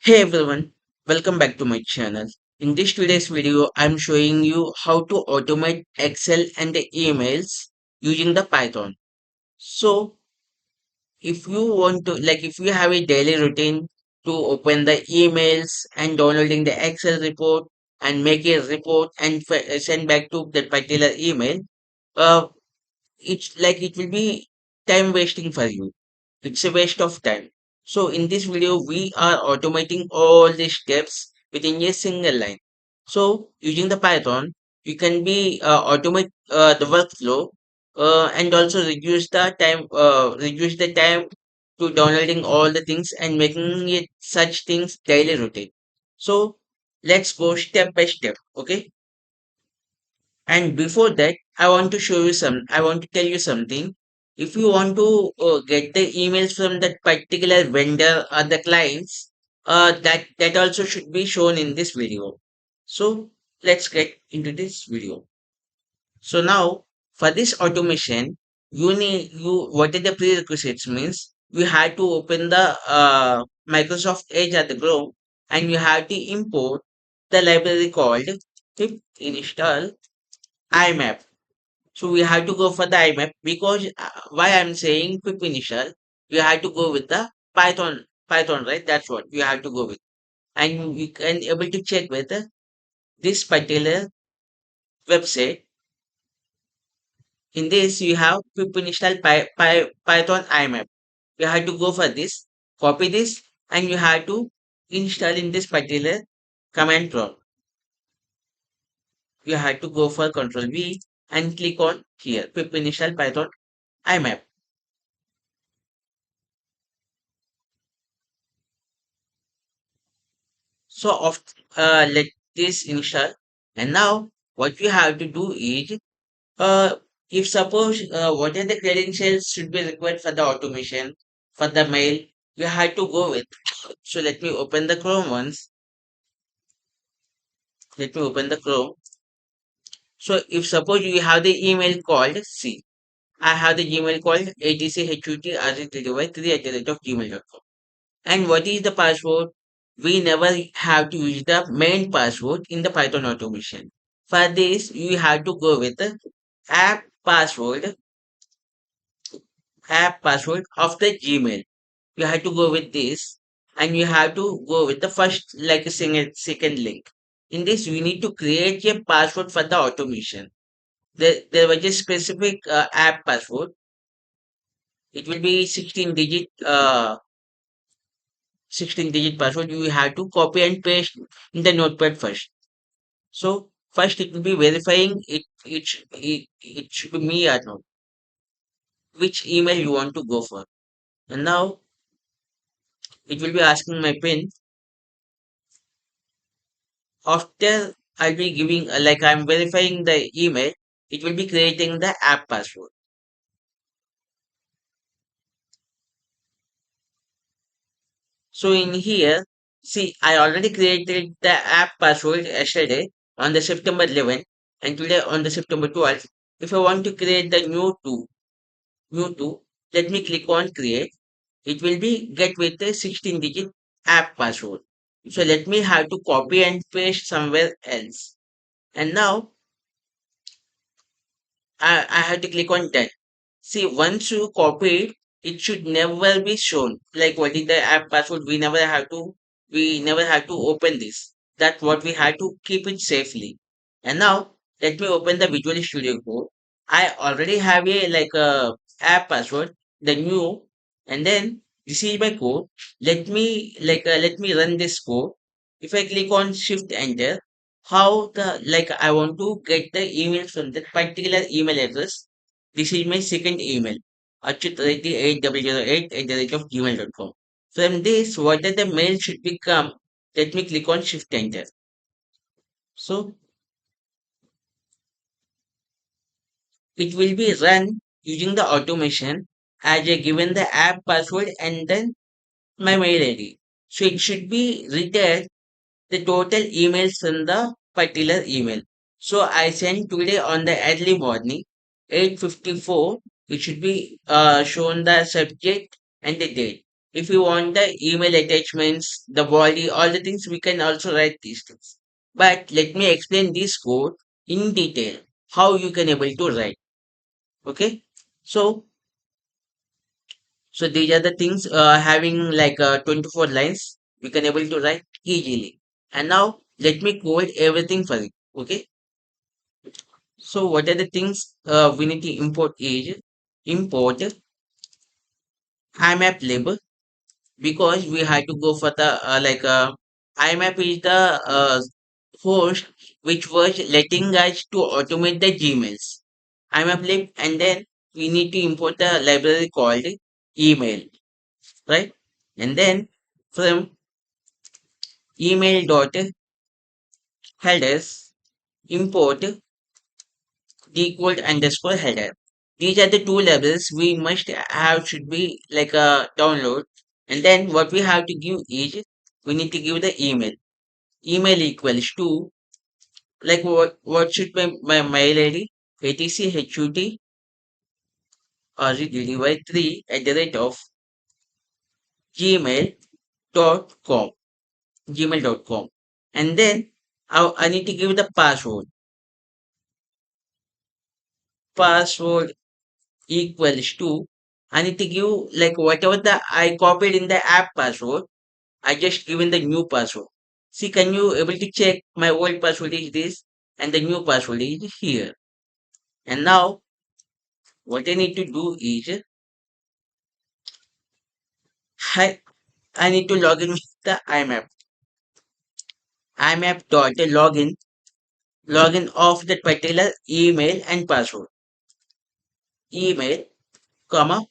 Hey everyone, welcome back to my channel. In this today's video, I'm showing you how to automate Excel and the emails using the Python. So, if you want to, if you have a daily routine to open the emails and downloading the Excel report and make a report and send back to that particular email, uh, it will be time wasting for you. It's a waste of time. So in this video, we are automating all the steps within a single line. So using the Python, you can be automate the workflow and also reduce the time to downloading all the things and making it such things daily routine. So let's go step by step. Okay. And before that, I want to tell you something. If you want to get the emails from that particular vendor or the clients, that also should be shown in this video. So let's get into this video. So now for this automation, what are the prerequisites means you have to open the Microsoft Edge at the Chrome and you have to import the library called pip install IMAP. So we have to go for the IMAP because why I'm saying quick initial, you have to go with the Python, right? That's what you have to go with. And you can able to check with this particular website. In this, you have quick initial Python IMAP. You have to go for this, copy this, and you have to install in this particular command prompt. You have to go for Control V and click on here, quick initial Python IMAP. So of let this install, and now what you have to do is if suppose what are the credentials should be required for the automation for the mail, you have to go with. So let me open the Chrome once. Let me open the Chrome. So if suppose you have the email called C, I have the Gmail called atchutr3@gmail.com. And what is the password? We never have to use the main password in the Python automation. For this, you have to go with the app password, app password of the Gmail. You have to go with this, and you have to go with the first, like a single second link. In this, we need to create a password for the automation. There was a specific app password. It will be 16 digit password. You have to copy and paste in the notepad first. So first it will be verifying it should be me or not, which email you want to go for. And now it will be asking my pin. After I'll be giving I'm verifying the email, it will be creating the app password. So in here, see, I already created the app password yesterday on the September 11th and today on the September 12th. If I want to create the new two, let me click on create. It will be get with the 16-digit app password. So let me have to copy and paste somewhere else. And now I have to click on done. See, once you copy it, it should never be shown. Like what is the app password? We never have to open this. That's what we have to keep it safely. And now let me open the Visual Studio Code. I already have a app password, the new, and then this is my code. Let me run this code. If I click on Shift Enter, how the I want to get the email from that particular email address. This is my second email, achut8008@gmail.com. From this, what are the mail should become? Let me click on Shift Enter. So it will be run using the automation as I given the app password and then my mail ID. So it should be return the total emails from the particular email. So I sent today on the early morning, 8:54. It should be shown the subject and the date. If you want the email attachments, the body, all the things, we can also write these things. But let me explain this code in detail, how you can able to write. Okay. So, so these are the things having like 24 lines, we can able to write easily. And now let me code everything for you. Okay. So what are the things we need to import is import IMAP label, because we had to go for the IMAP is the host which was letting us to automate the Gmails. IMAP lib, and then we need to import the library called email, right? And then from email dot headers import decode underscore header. These are the two labels we must have, should be like a download. And then what we have to give is we need to give the email. Email equals to, like, what should be my mail ID? ATCHUT or delivery3 at the rate of gmail.com. Gmail.com. And then I need to give the password. Password equals to, I need to give like whatever the I copied in the app password, I just given the new password. See, can you able to check my old password is this and the new password is here. And now what I need to do is I, I need to log in with the IMAP. IMAP dot login of that particular email and password. Email, comma,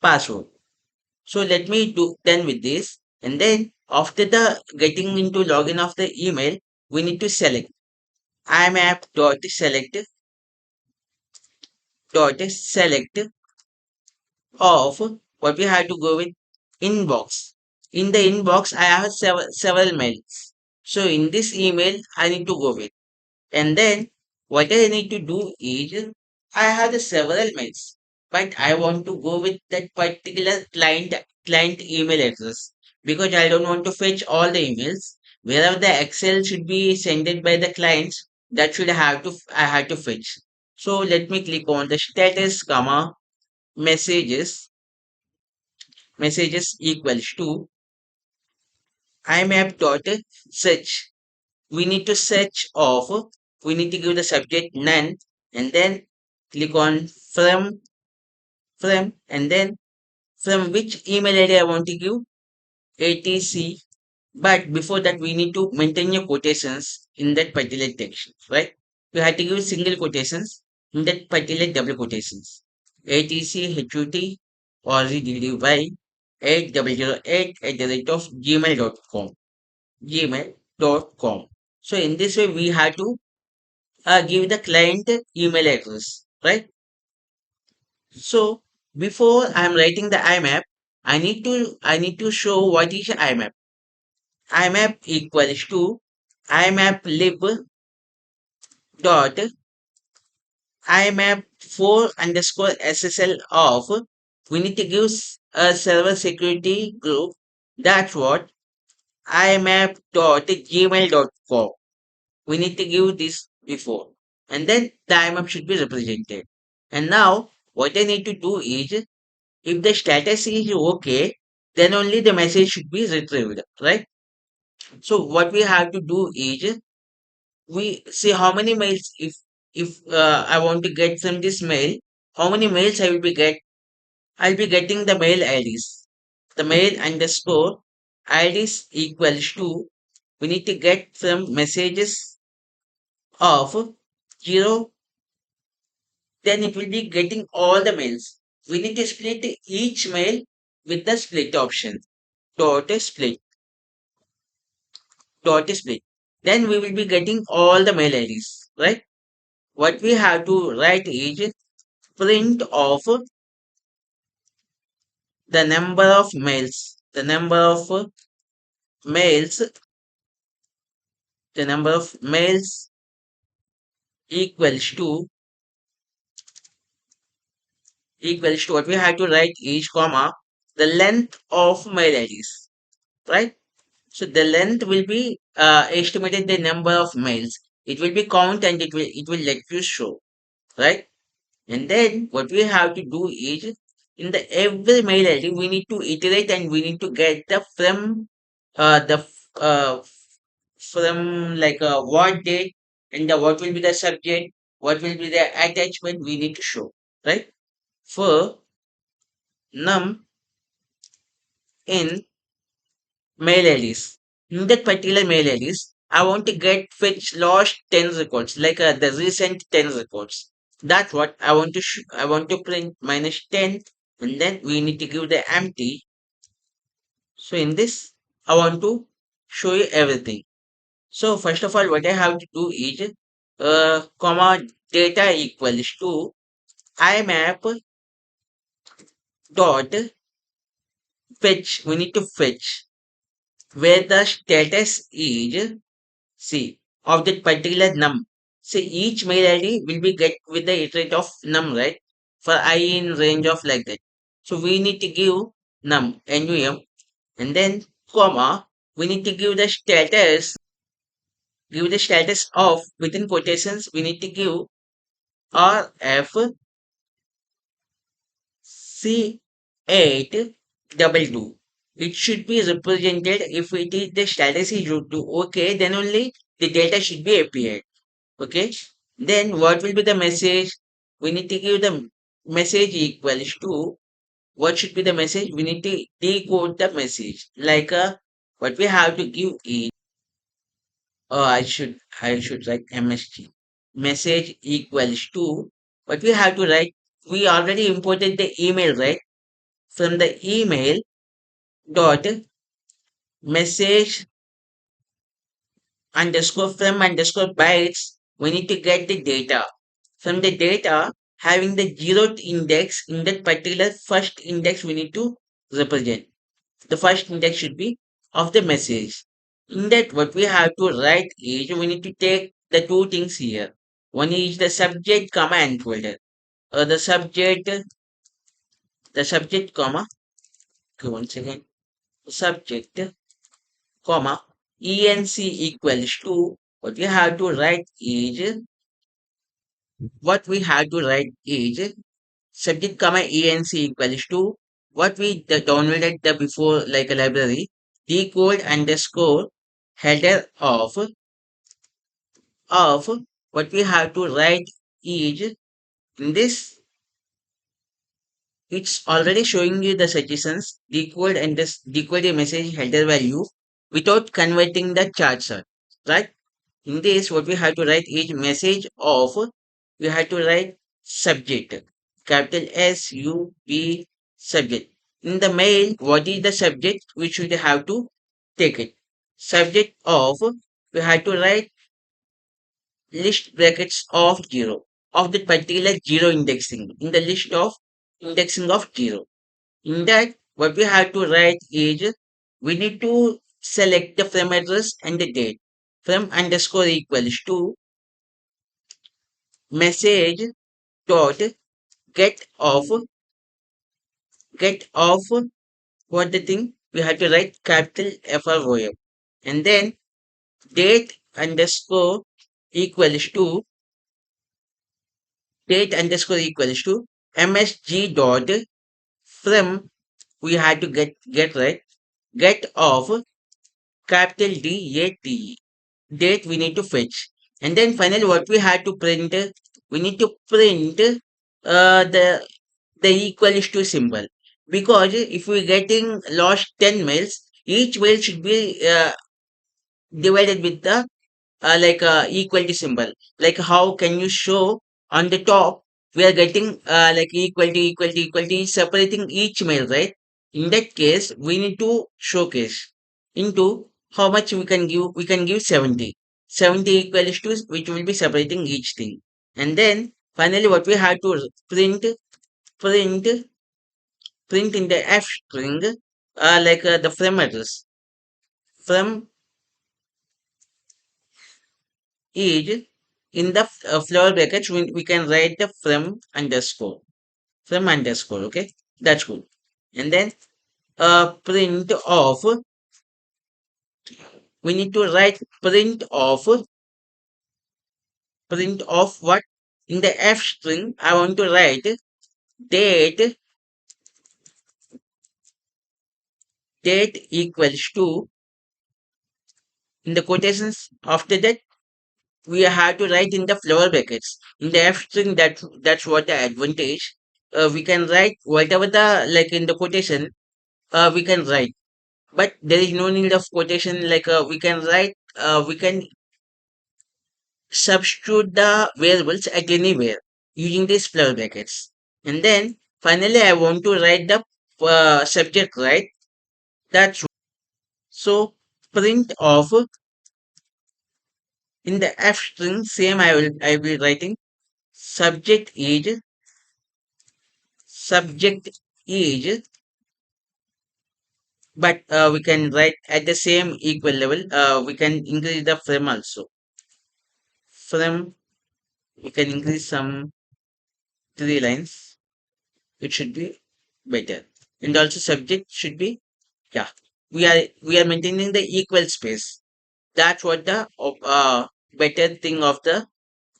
password. So let me do done with this. And then after the getting into login of the email, we need to select IMAP dot select of what we have to go with inbox. In the inbox, I have several mails. So in this email, I need to go with. And then what I need to do is I have the several mails, but I want to go with that particular client email address, because I don't want to fetch all the emails. Wherever the Excel should be sent by the clients, that should have to I have to fetch. So let me click on the status comma messages equals to IMAP dot search. We need to search of, we need to give the subject none, and then click on from, and then from which email ID I want to give, ATC. But before that, we need to maintain your quotations in that particular text, right? We have to give single quotations in that particular double quotations. ATC HUT or DDY 8008 at the rate of gmail.com. Gmail.com. So in this way, we have to give the client email address, right? So before I'm writing the IMAP, I need to show what is IMAP. IMAP equals to IMAP lib dot IMAP 4 underscore SSL of, we need to give a server security group. That's what IMAP dot gmail.com. We need to give this before, and then the IMAP should be represented. And now what I need to do is, if the status is okay, then only the message should be retrieved, right? So what we have to do is, we see how many mails, if I want to get from this mail, how many mails I will be get. I'll be getting the mail IDs. The mail underscore IDs equals to, we need to get from messages of 0, then it will be getting all the mails. We need to split each mail with the split option. Dot split. Dot split. Then we will be getting all the mail IDs, right? What we have to write is print of the number of mails. Mails, the number of mails equals to what we have to write is comma the length of mail IDs, right? So the length will be estimated the number of mails. It will be count and it will let you show, right? And then what we have to do is in the every mail ID we need to iterate and we need to get the the from like what date and what will be the subject, what will be the attachment we need to show, right? For num in mail IDs. In that particular mail IDs, I want to get fetch last 10 records, like the recent 10 records. That's what I want to I want to print minus 10 and then we need to give the empty. So in this, I want to show you everything. So first of all, what I have to do is comma data equals to imap dot fetch. We need to fetch where the status is see of that particular num. See each mail ID will be get with the iterate of num, right? For I in range of like that. So we need to give num and then comma we need to give the status of within quotations we need to give rf C822. It should be represented if it is the status is due to okay, then only the data should be appeared. Okay. Then what will be the message? We need to give the message equals to what should be the message? We need to decode the message. Like what we have to give is I should write MSG. Message equals to what we have to write. We already imported the email, right? From the email dot message underscore from underscore bytes, we need to get the data. From the data, having the zeroth index in that particular first index we need to represent. The first index should be of the message. In that, what we have to write is we need to take the two things here. One is the subject comma encoder. The subject comma, okay, once again, subject comma enc equals to what we have to write is subject comma enc equals to what we downloaded the before like a library decode underscore header of what we have to write is in this it's already showing you the suggestions decode and this decode a message header value without converting the chart chart, right? In this, what we have to write is message of, we have to write subject, capital SUB subject. In the mail, what is the subject? We should have to take it. Subject of, we have to write list brackets of 0 of the particular 0 indexing in the list of indexing of 0. In that, what we have to write is we need to select the frame address and the date. Frame underscore equals to message dot get off what the thing we have to write capital FROM and then date underscore equals to MSG dot from we had to get right get off capital DAT date we need to fetch and then finally what we had to print we need to print the equals to symbol because if we're getting lost 10 mails each mail should be divided with the equal to symbol like how can you show on the top we are getting like equal to separating each mail, right? In that case we need to showcase into how much we can give 70 equals to which will be separating each thing and then finally what we have to print print in the f string the frame address from is in the flower brackets we can write the from underscore okay, that's good. And then print of, we need to write print of what? In the F string, I want to write date, date equals to, in the quotations after that, we have to write in the flower brackets. In the F string, that's what the advantage. We can write whatever the, like in the quotation, we can write. But there is no need of quotation, like we can write, we can substitute the variables at anywhere using these flower brackets. And then finally, I want to write the subject, right? That's so print of, in the F string, same I will writing subject is, but we can write at the same equal level. We can increase the frame also. Frame, we can increase some 3 lines. It should be better. And also subject should be, yeah. We are maintaining the equal space. That's what the better thing of the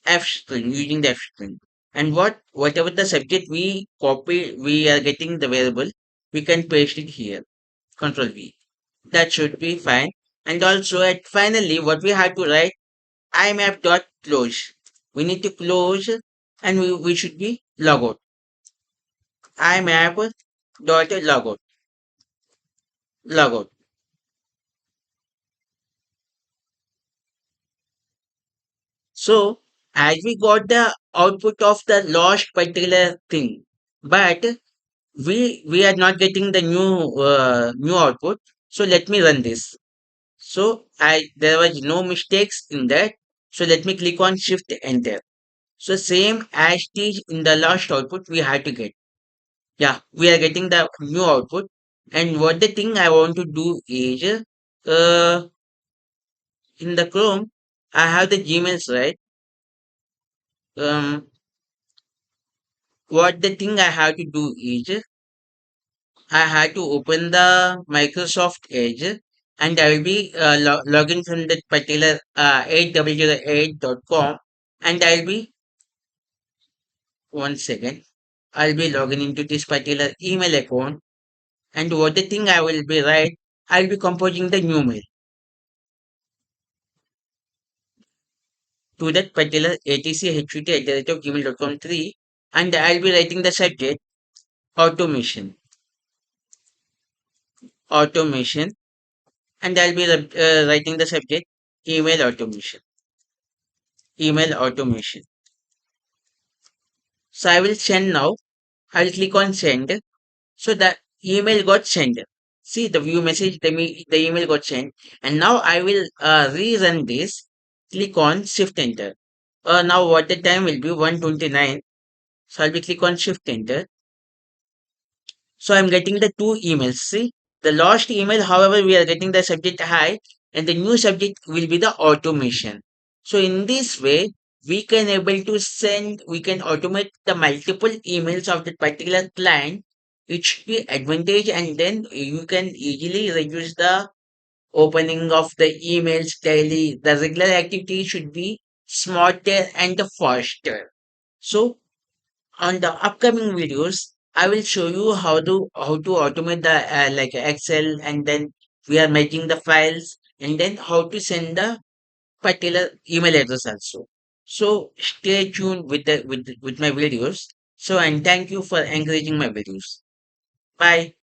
F string, using the F string. And whatever the subject we copy, we are getting the variable, we can paste it here. Control V. That should be fine. And also at finally what we have to write, imap dot close. We need to close, and we should be logout. imap dot logout. So as we got the output of the lost particular thing, but we are not getting the new output. So let me run this. So I there was no mistakes in that. So let me click on Shift Enter. So same as it is in the last output we had to get. Yeah, we are getting the new output. And what the thing I want to do is, uh, in the Chrome, I have the Gmails, right? Um, what the thing I have to do is, I had to open the Microsoft Edge, and I will be logging from that particular 8008.com, and I'll be, one second, I'll be logging into this particular email account, and what the thing I will be right, I'll be composing the new mail to that particular atchut@gmail.com 3, and I'll be writing the subject automation, automation, and I'll be writing the subject email automation, email automation. So I will send now. I'll click on send. So the email got sent. See the view message, the email got sent. And now I will rerun this. Click on shift enter. Now what the time will be 1:29. So I'll be click on shift enter. So I'm getting the two emails. See the last email, however, we are getting the subject hi, and the new subject will be the automation. So in this way, we can able to send, we can automate the multiple emails of that particular client. It should be advantage, and then you can easily reduce the opening of the emails daily. The regular activity should be smarter and faster. So on the upcoming videos, I will show you how to automate the like Excel, and then we are making the files, and then how to send the particular email address also. So stay tuned with with my videos. So and thank you for encouraging my videos. Bye.